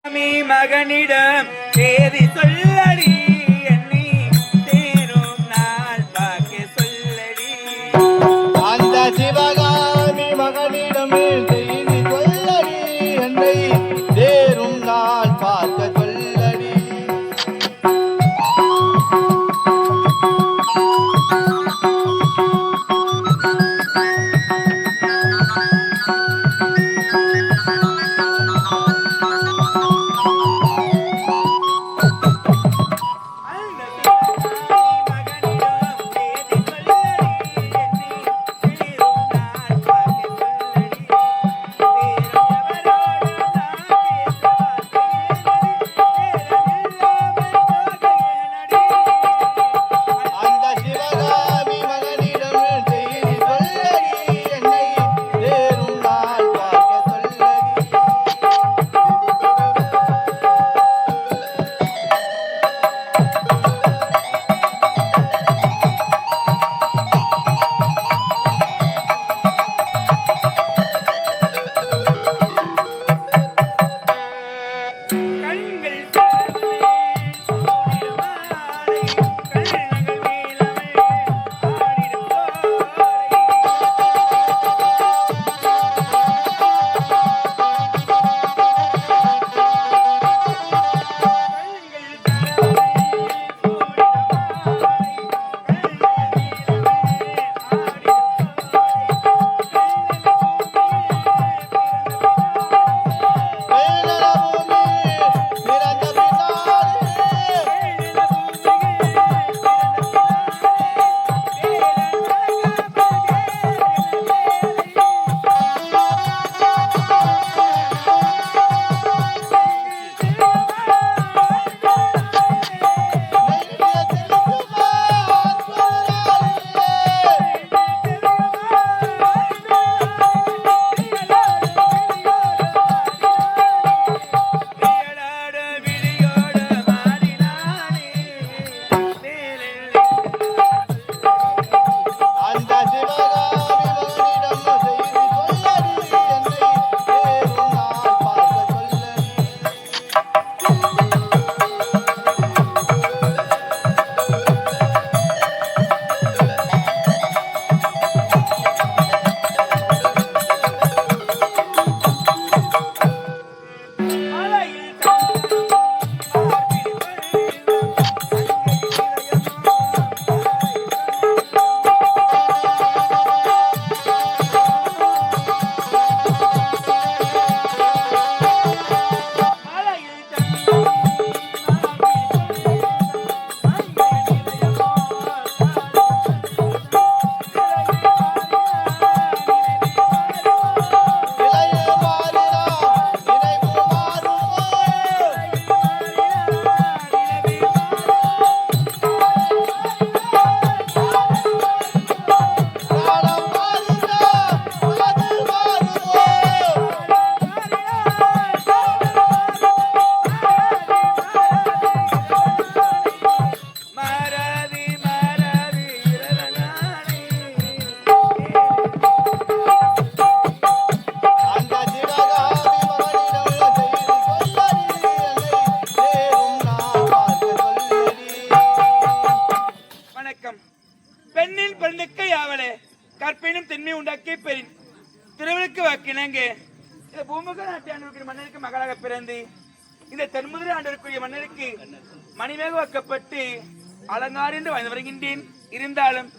மகனிடம் சேதி சொல்லடி, என்னை தேரும் நாள் பார்க்க சொல்லடி. அந்த சிவகாமி மகனிடம் செய்தி சொல்லடி, என்னை தேரும் நாள் பார்க்க சொல்லடி. பெண்ணின் பெண்ணுக்கு யாவலே கற்பினும் திண்மை உண்டாக்கி பெறின் திருவிழுக்கு வாக்கினங்க இந்த பூமுக நாட்டு ஆண்டிருக்கிற மன்னருக்கு மகளாக பிறந்து இந்த தென்முதிரை ஆண்டிருக்கிற மன்னருக்கு மணிமேக வாக்கப்பட்டு அலங்கார் என்று வாழ்ந்து வருகின்றேன். இருந்தாலும்